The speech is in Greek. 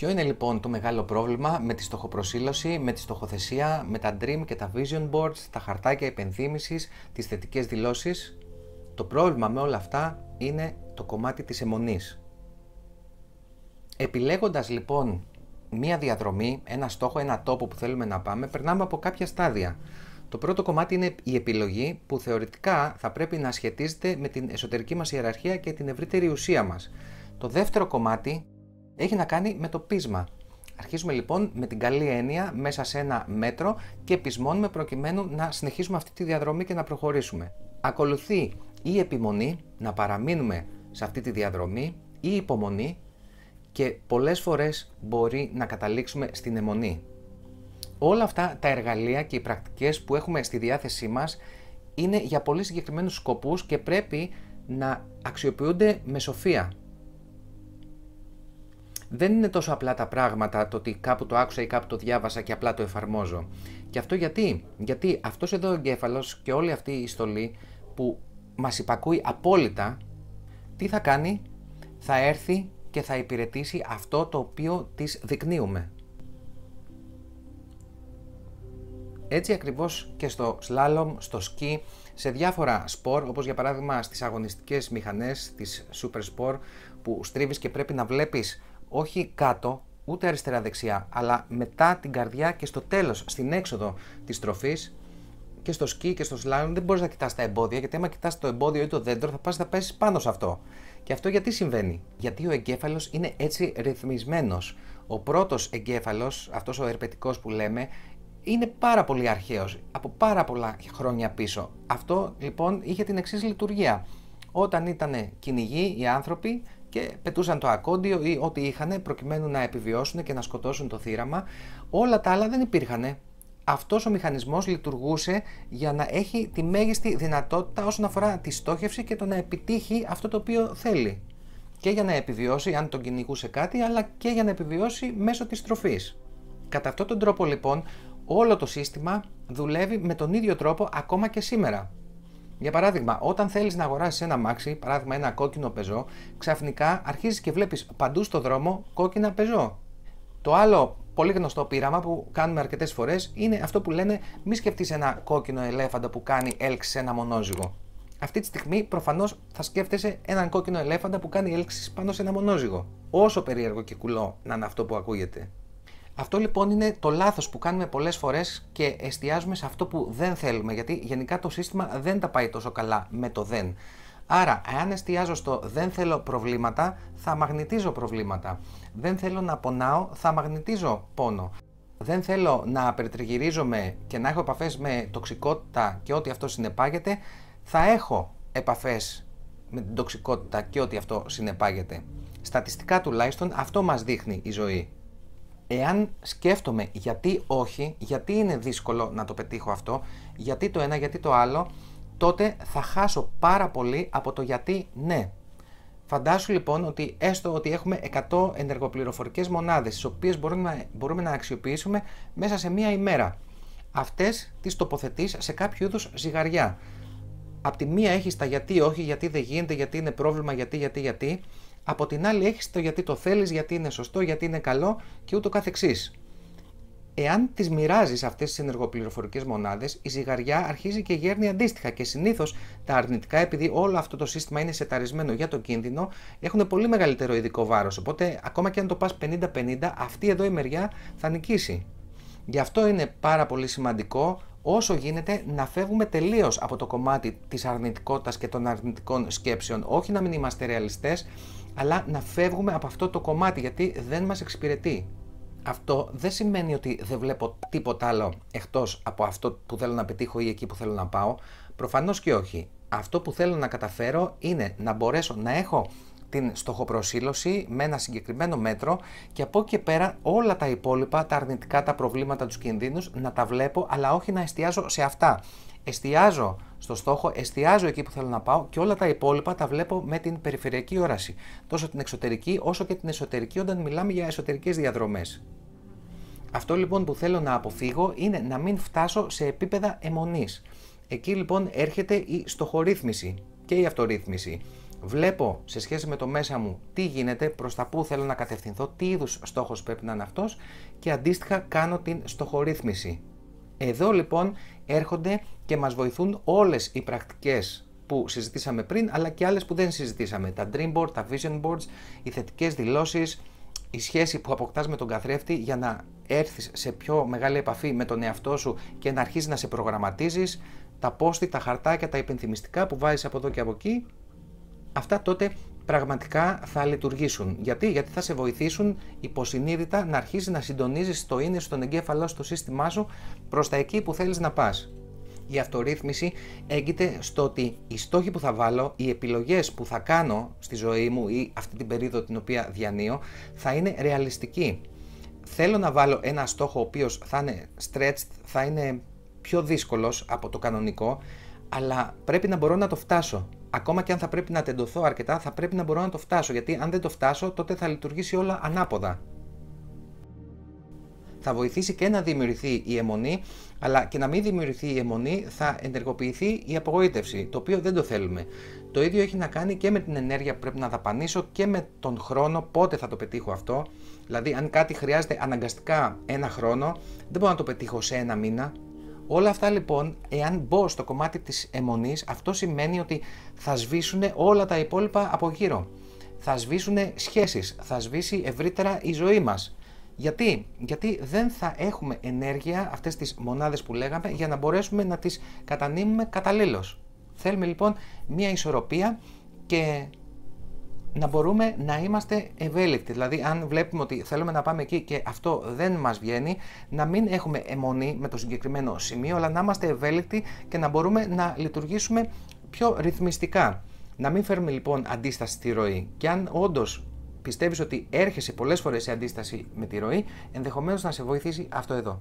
Ποιο είναι λοιπόν το μεγάλο πρόβλημα με τη στοχοπροσήλωση, με τη στοχοθεσία, με τα dream και τα vision boards, τα χαρτάκια υπενθύμησης, τις θετικές δηλώσεις? Το πρόβλημα με όλα αυτά είναι το κομμάτι της αιμονής. Επιλέγοντας λοιπόν μία διαδρομή, ένα στόχο, ένα τόπο που θέλουμε να πάμε, περνάμε από κάποια στάδια. Το πρώτο κομμάτι είναι η επιλογή, που θεωρητικά θα πρέπει να σχετίζεται με την εσωτερική μας ιεραρχία και την ευρύτερη ουσία μας. Το δεύτερο κομμάτι έχει να κάνει με το πείσμα. Αρχίζουμε λοιπόν με την καλή έννοια μέσα σε ένα μέτρο και πεισμώνουμε προκειμένου να συνεχίσουμε αυτή τη διαδρομή και να προχωρήσουμε. Ακολουθεί η επιμονή, να παραμείνουμε σε αυτή τη διαδρομή, η υπομονή και πολλές φορές μπορεί να καταλήξουμε στην αιμονή. Όλα αυτά τα εργαλεία και οι πρακτικές που έχουμε στη διάθεσή μας είναι για πολύ συγκεκριμένους σκοπούς και πρέπει να αξιοποιούνται με σοφία. Δεν είναι τόσο απλά τα πράγματα το ότι κάπου το άκουσα ή κάπου το διάβασα και απλά το εφαρμόζω. Και αυτό γιατί αυτός εδώ ο εγκέφαλος και όλη αυτή η στολή που μας υπακούει απόλυτα, τι θα κάνει? Θα έρθει και θα υπηρετήσει αυτό το οποίο της δεικνύουμε. Έτσι ακριβώς και στο σλάλομ, στο σκι, σε διάφορα σπορ, όπως για παράδειγμα στις αγωνιστικές μηχανές της Super Sport, που στρίβεις και πρέπει να βλέπεις όχι κάτω, ούτε αριστερά-δεξιά, αλλά μετά την καρδιά και στο τέλος, στην έξοδο της στροφής. Και στο σκι και στο σλάλομ δεν μπορείς να κοιτάς τα εμπόδια, γιατί άμα κοιτάς το εμπόδιο ή το δέντρο θα πέσεις πάνω σε αυτό. Και αυτό γιατί συμβαίνει? Γιατί ο εγκέφαλος είναι έτσι ρυθμισμένος. Ο πρώτος εγκέφαλος, αυτός ο ερπετικός που λέμε, είναι πάρα πολύ αρχαίος, από πάρα πολλά χρόνια πίσω. Αυτό λοιπόν είχε την εξής λειτουργία. Όταν ήταν κυνηγοί οι άνθρωποι και πετούσαν το ακόντιο ή ό,τι είχαν προκειμένου να επιβιώσουν και να σκοτώσουν το θύραμα, όλα τα άλλα δεν υπήρχαν. Αυτός ο μηχανισμός λειτουργούσε για να έχει τη μέγιστη δυνατότητα όσον αφορά τη στόχευση και το να επιτύχει αυτό το οποίο θέλει. Και για να επιβιώσει αν τον κυνηγούσε κάτι, αλλά και για να επιβιώσει μέσω της τροφής. Κατά αυτόν τον τρόπο λοιπόν όλο το σύστημα δουλεύει με τον ίδιο τρόπο ακόμα και σήμερα. Για παράδειγμα, όταν θέλεις να αγοράσεις ένα αμάξι, παράδειγμα ένα κόκκινο πεζό, ξαφνικά αρχίζεις και βλέπεις παντού στο δρόμο κόκκινα πεζό. Το άλλο πολύ γνωστό πείραμα που κάνουμε αρκετές φορές είναι αυτό που λένε μη σκεφτείς ένα κόκκινο ελέφαντα που κάνει έλξη σε ένα μονόζυγο. Αυτή τη στιγμή προφανώς θα σκέφτεσαι έναν κόκκινο ελέφαντα που κάνει έλξη πάνω σε ένα μονόζυγο. Όσο περίεργο και κουλό να είναι αυτό που ακούγεται. Αυτό λοιπόν είναι το λάθος που κάνουμε πολλές φορές και εστιάζουμε σε αυτό που δεν θέλουμε, γιατί γενικά το σύστημα δεν τα πάει τόσο καλά με το δεν. Άρα, αν εστιάζω στο δεν θέλω προβλήματα, θα μαγνητίζω προβλήματα. Δεν θέλω να πονάω, θα μαγνητίζω πόνο. Δεν θέλω να περιτριγυρίζομαι και να έχω επαφές με τοξικότητα και ό,τι αυτό συνεπάγεται, θα έχω επαφές με την τοξικότητα και ό,τι αυτό συνεπάγεται. Στατιστικά τουλάχιστον αυτό μας δείχνει η ζωή. Εάν σκέφτομαι γιατί όχι, γιατί είναι δύσκολο να το πετύχω αυτό, γιατί το ένα, γιατί το άλλο, τότε θα χάσω πάρα πολύ από το γιατί ναι. Φαντάσου λοιπόν ότι έστω ότι έχουμε 100 ενεργοπληροφορικές μονάδες, τις οποίες μπορούμε να αξιοποιήσουμε μέσα σε μία ημέρα. Αυτές τις τοποθετείς σε κάποιο είδους ζυγαριά. Απ' τη μία έχεις τα γιατί όχι, γιατί δεν γίνεται, γιατί είναι πρόβλημα, γιατί. Από την άλλη έχεις το γιατί το θέλεις, γιατί είναι σωστό, γιατί είναι καλό και ούτω καθεξής. Εάν τις μοιράζεις αυτές τις ενεργοπληροφορικές μονάδες, η ζυγαριά αρχίζει και γέρνει αντίστοιχα και συνήθως τα αρνητικά, επειδή όλο αυτό το σύστημα είναι σεταρισμένο για το κίνδυνο, έχουν πολύ μεγαλύτερο ειδικό βάρος. Οπότε, ακόμα και αν το πας 50-50, αυτή εδώ η μεριά θα νικήσει. Γι' αυτό είναι πάρα πολύ σημαντικό όσο γίνεται να φεύγουμε τελείως από το κομμάτι της αρνητικότητας και των αρνητικών σκέψεων. Όχι να μην είμαστε ρεαλιστές, αλλά να φεύγουμε από αυτό το κομμάτι, γιατί δεν μας εξυπηρετεί. Αυτό δεν σημαίνει ότι δεν βλέπω τίποτα άλλο εκτός από αυτό που θέλω να πετύχω ή εκεί που θέλω να πάω. Προφανώς και όχι. Αυτό που θέλω να καταφέρω είναι να μπορέσω να έχω την στοχοπροσήλωση με ένα συγκεκριμένο μέτρο και από εκεί και πέρα όλα τα υπόλοιπα, τα αρνητικά, τα προβλήματα, τους κινδύνους να τα βλέπω, αλλά όχι να εστιάζω σε αυτά. Εστιάζω στο στόχο, εστιάζω εκεί που θέλω να πάω και όλα τα υπόλοιπα τα βλέπω με την περιφερειακή όραση. Τόσο την εξωτερική όσο και την εσωτερική όταν μιλάμε για εσωτερικές διαδρομές. Αυτό λοιπόν που θέλω να αποφύγω είναι να μην φτάσω σε επίπεδα αιμονής. Εκεί λοιπόν έρχεται η στοχορύθμιση και η αυτορύθμιση. Βλέπω σε σχέση με το μέσα μου τι γίνεται, προς τα πού θέλω να κατευθυνθώ, τι είδους στόχος πρέπει να είναι αυτός και αντίστοιχα κάνω την στοχορύθμιση. Εδώ λοιπόν έρχονται και μας βοηθούν όλες οι πρακτικές που συζητήσαμε πριν, αλλά και άλλες που δεν συζητήσαμε. Τα dream board, τα vision boards, οι θετικές δηλώσεις, η σχέση που αποκτάς με τον καθρέφτη για να έρθεις σε πιο μεγάλη επαφή με τον εαυτό σου και να αρχίσεις να σε προγραμματίζεις, τα post-it, τα χαρτάκια, τα υπενθυμιστικά που βάζεις από εδώ και από εκεί, αυτά τότε πραγματικά θα λειτουργήσουν. Γιατί θα σε βοηθήσουν υποσυνείδητα να αρχίσεις να συντονίζεις το είναι στον εγκέφαλό, στο σύστημά σου προς τα εκεί που θέλεις να πας. Η αυτορύθμιση έγκυται στο ότι οι στόχοι που θα βάλω, οι επιλογές που θα κάνω στη ζωή μου ή αυτή την περίοδο την οποία διανύω θα είναι ρεαλιστικοί. Θέλω να βάλω ένα στόχο ο οποίος θα είναι stretched, θα είναι πιο δύσκολος από το κανονικό, αλλά πρέπει να μπορώ να το φτάσω. Ακόμα και αν θα πρέπει να τεντωθώ αρκετά, θα πρέπει να μπορώ να το φτάσω, γιατί αν δεν το φτάσω, τότε θα λειτουργήσει όλα ανάποδα. Θα βοηθήσει και να δημιουργηθεί η αιμονή, αλλά και να μην δημιουργηθεί η αιμονή θα ενεργοποιηθεί η απογοήτευση, το οποίο δεν το θέλουμε. Το ίδιο έχει να κάνει και με την ενέργεια που πρέπει να δαπανίσω και με τον χρόνο, πότε θα το πετύχω αυτό. Δηλαδή, αν κάτι χρειάζεται αναγκαστικά ένα χρόνο, δεν μπορώ να το πετύχω σε ένα μήνα. Όλα αυτά λοιπόν, εάν μπω στο κομμάτι της αιμονής, αυτό σημαίνει ότι θα σβήσουν όλα τα υπόλοιπα από γύρω. Θα σβήσουν σχέσεις, θα σβήσει ευρύτερα η ζωή μας. Γιατί δεν θα έχουμε ενέργεια, αυτές τις μονάδες που λέγαμε, για να μπορέσουμε να τις κατανείμουμε καταλήλως. Θέλουμε λοιπόν μια ισορροπία και να μπορούμε να είμαστε ευέλικτοι. Δηλαδή, αν βλέπουμε ότι θέλουμε να πάμε εκεί και αυτό δεν μας βγαίνει, να μην έχουμε αιμονή με το συγκεκριμένο σημείο, αλλά να είμαστε ευέλικτοι και να μπορούμε να λειτουργήσουμε πιο ρυθμιστικά. Να μην φέρουμε λοιπόν αντίσταση στη ροή. Και αν όντως πιστεύεις ότι έρχεσαι πολλές φορές σε αντίσταση με τη ροή, ενδεχομένως να σε βοηθήσει αυτό εδώ.